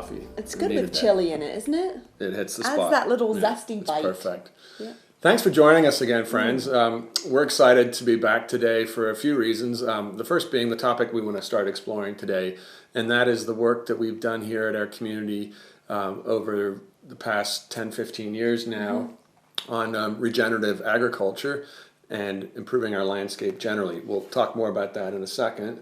coffee. It's good with chili in it, isn't it? It hits the Adds spot. that little zesty bite. Perfect. Yeah. Thanks for joining us again, friends. We're excited to be back today for a few reasons. The first being the topic we want to start exploring today, and that is the work that we've done here at our community over the past 10, 15 years now on regenerative agriculture and improving our landscape generally. We'll talk more about that in a second.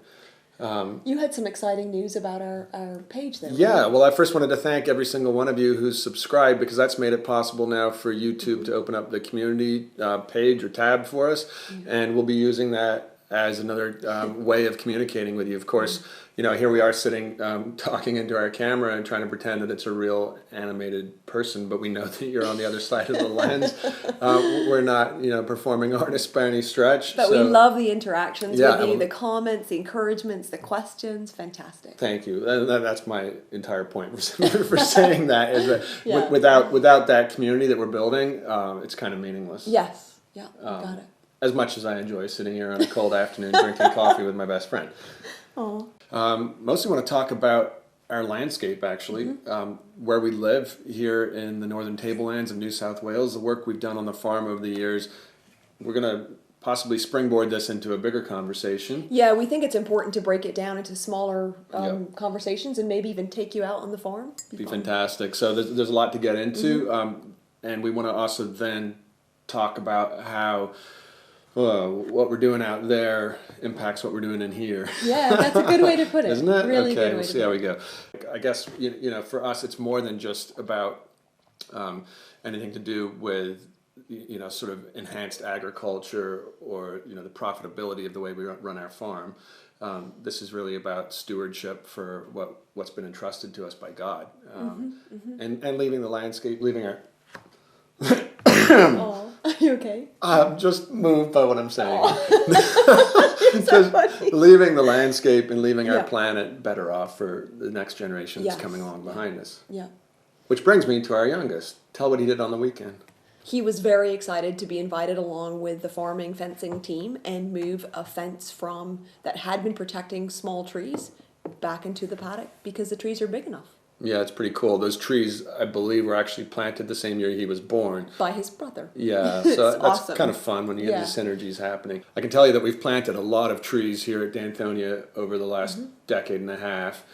You had some exciting news about our page there. Yeah, well, I first wanted to thank every single one of you who's subscribed, because that's made it possible now for YouTube to open up the community page or tab for us, and we'll be using that as another way of communicating with you. Of course, you know, here we are sitting talking into our camera and trying to pretend that it's a real animated person, but we know that you're on the other side of the lens. We're not, you know, performing artists by any stretch. But we love the interactions Yeah, with you, the comments, the encouragements, the questions. Fantastic. Thank you. That's my entire point for saying that, is that Yeah. without that community that we're building, it's kind of meaningless. Yes. Yeah, got it. As much as I enjoy sitting here on a cold afternoon drinking coffee with my best friend. Oh. Mostly want to talk about our landscape, actually, where we live here in the northern tablelands of New South Wales, the work we've done on the farm over the years. We're going to possibly springboard this into a bigger conversation. Yeah, we think it's important to break it down into smaller conversations and maybe even take you out on the farm. Be fantastic. So there's a lot to get into, and we want to also then talk about how what we're doing out there impacts what we're doing in here. Yeah, that's a good way to put it. Isn't it? Really Okay, good way we'll to see put how it. we go. I guess, you know, for us, it's more than just about anything to do with, you know, sort of enhanced agriculture or, you know, the profitability of the way we run our farm. This is really about stewardship for what's been entrusted to us by God, and leaving the landscape, leaving our... Oh, are you okay? I'm just moved by what I'm saying. So funny. Leaving the landscape and leaving our planet better off for the next generation that's coming along behind us. Yeah. Which brings me to our youngest. Tell what he did on the weekend. He was very excited to be invited along with the farming fencing team and move a fence that had been protecting small trees back into the paddock because the trees are big enough. Yeah, it's pretty cool. Those trees, I believe, were actually planted the same year he was born. By his brother. Yeah, so that's awesome. kind of fun when you get these synergies happening. I can tell you that we've planted a lot of trees here at Danthonia over the last decade and a half.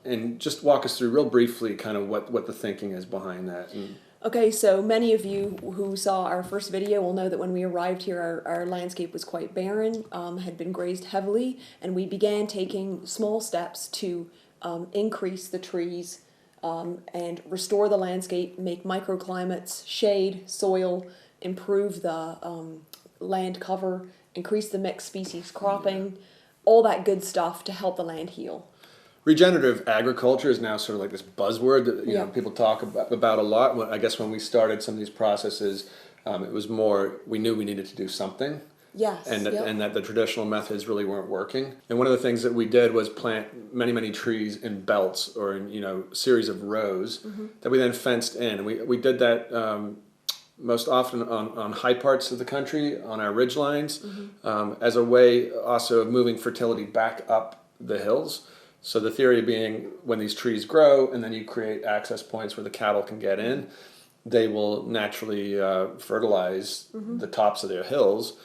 And just walk us through real briefly kind of what the thinking is behind that. Okay, so many of you who saw our first video will know that when we arrived here, our landscape was quite barren, had been grazed heavily, and we began taking small steps to increase the trees and restore the landscape, make microclimates, shade, soil, improve the land cover, increase the mixed species cropping, all that good stuff to help the land heal. Regenerative agriculture is now sort of like this buzzword that you know people talk about a lot. I guess when we started some of these processes, it was more we knew we needed to do something. Yes. And that the traditional methods really weren't working. And one of the things that we did was plant many trees in belts or in, you know, series of rows that we then fenced in. And we did that most often on high parts of the country, on our ridge lines, as a way also of moving fertility back up the hills. So the theory being when these trees grow and then you create access points where the cattle can get in, they will naturally fertilize the tops of their hills.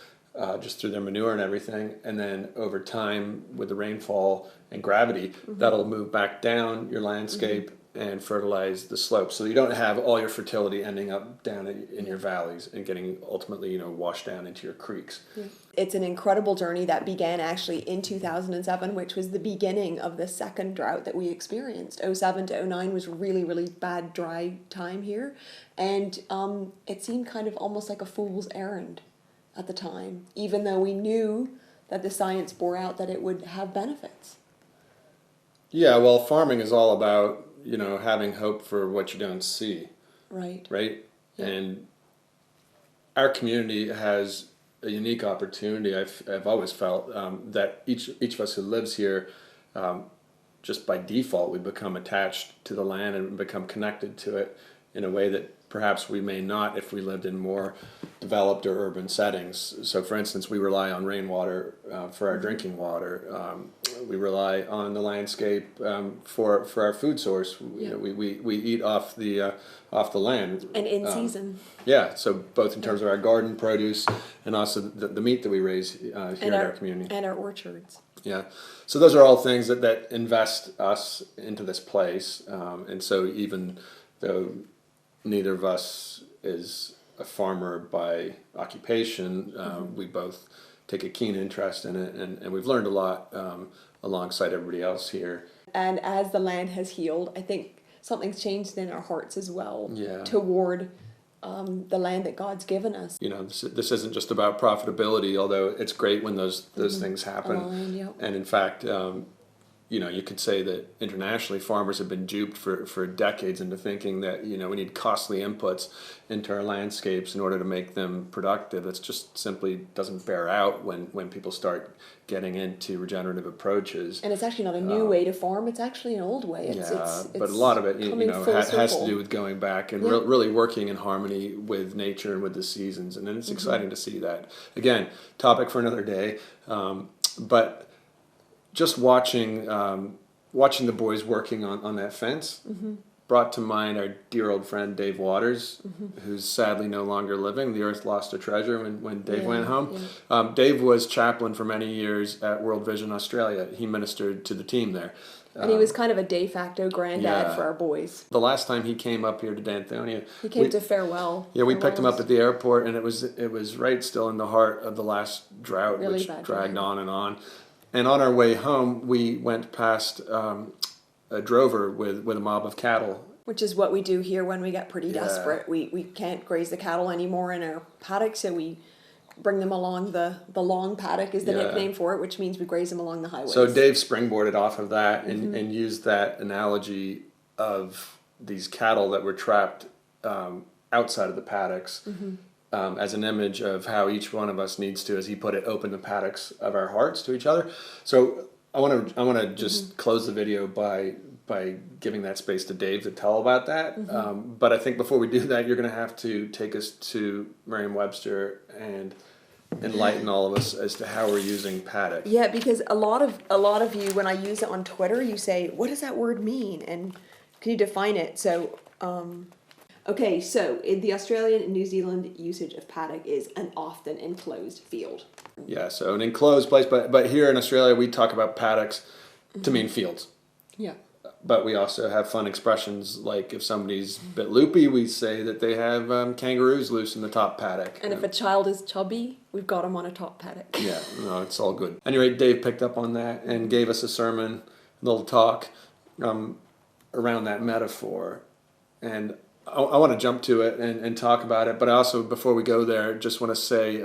Just through their manure and everything, and then over time with the rainfall and gravity, that'll move back down your landscape and fertilize the slopes. So you don't have all your fertility ending up down in your valleys and getting ultimately, you know, washed down into your creeks. Yeah. It's an incredible journey that began actually in 2007, which was the beginning of the second drought that we experienced. 07 to 09 was really, really bad dry time here, and it seemed kind of almost like a fool's errand at the time, even though we knew that the science bore out that it would have benefits. Yeah, well, farming is all about, you know, having hope for what you don't see. Right. Right? Yeah. And our community has a unique opportunity, I've always felt, that each of us who lives here, just by default, we become attached to the land and become connected to it. in a way that perhaps we may not if we lived in more developed or urban settings. So, for instance, we rely on rainwater for our drinking water. We rely on the landscape for our food source. You know, we eat off the land. And in season. Yeah, so both in terms of our garden produce and also the meat that we raise here in our community. And our orchards. Yeah, so those are all things that invest us into this place. And so even though neither of us is a farmer by occupation, we both take a keen interest in it, and we've learned a lot alongside everybody else here. And as the land has healed, I think something's changed in our hearts as well toward the land that God's given us. You know, this isn't just about profitability, although it's great when those things happen. And in fact, you know, you could say that internationally farmers have been duped for decades into thinking that, you know, we need costly inputs into our landscapes in order to make them productive. It's just simply doesn't bear out when people start getting into regenerative approaches. And it's actually not a new way to farm, it's actually an old way. But a lot of it, you know, has to do with going back and really working in harmony with nature and with the seasons. And then it's exciting to see that. Again, topic for another day. But just watching the boys working on that fence brought to mind our dear old friend Dave Waters, who's sadly no longer living. The earth lost a treasure when Dave went home. Dave was chaplain for many years at World Vision Australia. He ministered to the team there. And he was kind of a de facto granddad for our boys. The last time he came up here to Danthonia, he came to farewell. Yeah, we picked him up at the airport, and it was right still in the heart of the last drought, which dragged on and on. And on our way home, we went past a drover with a mob of cattle. Which is what we do here when we get pretty desperate. We can't graze the cattle anymore in our paddock, so we bring them along the long paddock is the nickname for it, which means we graze them along the highways. So Dave springboarded off of that and used that analogy of these cattle that were trapped outside of the paddocks. As an image of how each one of us needs to, as he put it, open the paddocks of our hearts to each other. So I want to just close the video by giving that space to Dave to tell about that. But I think before we do that, you're going to have to take us to Merriam-Webster and enlighten all of us as to how we're using paddock. Yeah, because a lot of you, when I use it on Twitter, you say, "What does that word mean?" And can you define it? So. Okay, so in the Australian and New Zealand usage of paddock is an often enclosed field. Yeah, so an enclosed place, but here in Australia we talk about paddocks to mean fields. Yeah. But we also have fun expressions like if somebody's a bit loopy, we say that they have kangaroos loose in the top paddock. And if a child is chubby, we've got them on a top paddock. Yeah, no, it's all good. Anyway, Dave picked up on that and gave us a sermon, a little talk around that metaphor. And I want to jump to it and talk about it, but I also, before we go there, just want to say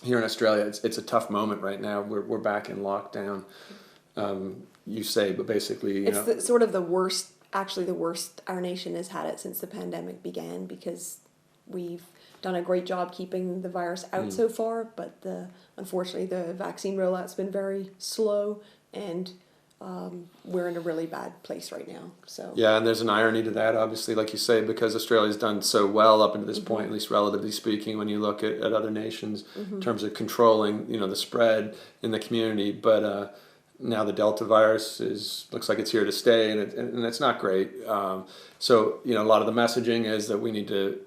here in Australia, it's a tough moment right now. We're back in lockdown, you say, but basically... It's sort of the worst our nation has had it since the pandemic began, because we've done a great job keeping the virus out so far, but unfortunately the vaccine rollout's been very slow, and... we're in a really bad place right now. So yeah, and there's an irony to that, obviously, like you say, because Australia's done so well up until this point, at least relatively speaking, when you look at other nations in terms of controlling, the spread in the community. But now the Delta virus looks like it's here to stay, and it's not great. So a lot of the messaging is that we need to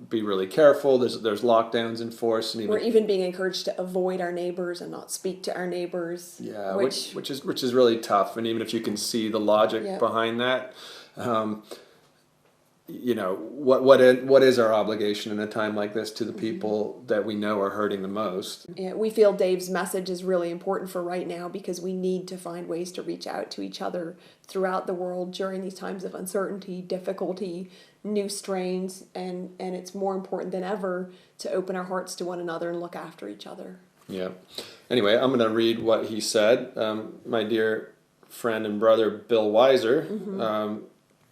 be really careful. There's lockdowns in force, and we're even being encouraged to avoid our neighbors and not speak to our neighbors. Yeah, which is really tough. And even if you can see the logic behind that. What is our obligation in a time like this to the people that we know are hurting the most? Yeah, we feel Dave's message is really important for right now, because we need to find ways to reach out to each other throughout the world during these times of uncertainty, difficulty, new strains, and it's more important than ever to open our hearts to one another and look after each other. Yeah. Anyway, I'm going to read what he said. My dear friend and brother Bill Weiser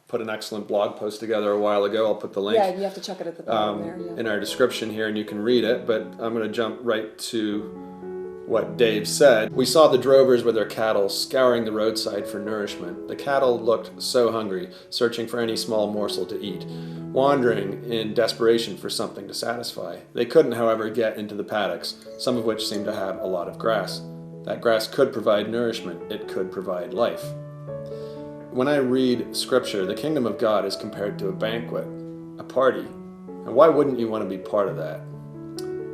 put an excellent blog post together a while ago. I'll put the link. Yeah, you have to check it at the bottom there. Yeah. In our description here, and you can read it. But I'm going to jump right to what Dave said. We saw the drovers with their cattle scouring the roadside for nourishment. The cattle looked so hungry, searching for any small morsel to eat, wandering in desperation for something to satisfy. They couldn't, however, get into the paddocks, some of which seemed to have a lot of grass. That grass could provide nourishment. It could provide life. When I read Scripture, the kingdom of God is compared to a banquet, a party. And why wouldn't you want to be part of that?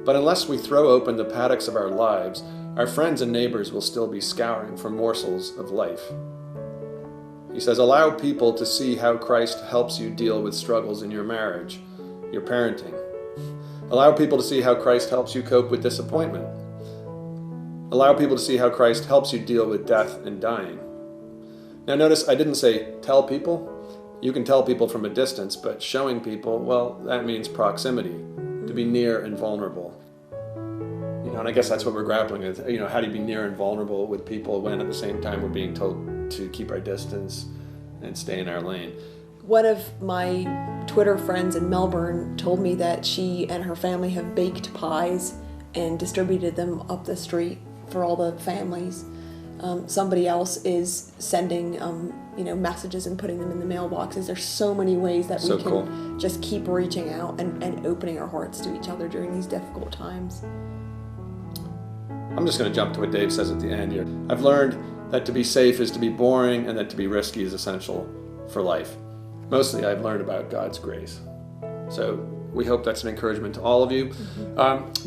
But unless we throw open the paddocks of our lives, our friends and neighbors will still be scouring for morsels of life. He says, allow people to see how Christ helps you deal with struggles in your marriage, your parenting. Allow people to see how Christ helps you cope with disappointment. Allow people to see how Christ helps you deal with death and dying. Now notice I didn't say tell people. You can tell people from a distance, but showing people, well, that means proximity, to be near and vulnerable. And I guess that's what we're grappling with. How do you be near and vulnerable with people when at the same time we're being told to keep our distance and stay in our lane? One of my Twitter friends in Melbourne told me that she and her family have baked pies and distributed them up the street for all the families. Somebody else is sending messages and putting them in the mailboxes. There's so many ways that we can just keep reaching out and opening our hearts to each other during these difficult times. I'm just going to jump to what Dave says at the end here. I've learned that to be safe is to be boring and that to be risky is essential for life. Mostly I've learned about God's grace. So we hope that's an encouragement to all of you.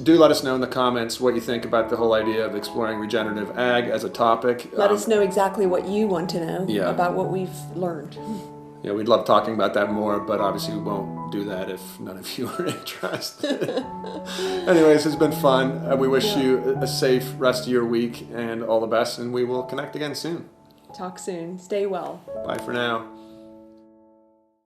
Do let us know in the comments what you think about the whole idea of exploring regenerative ag as a topic. Let us know exactly what you want to know about what we've learned. Yeah, we'd love talking about that more, but obviously we won't do that if none of you are interested. Anyways, it's been fun. We wish you a safe rest of your week and all the best, and we will connect again soon. Talk soon. Stay well. Bye for now.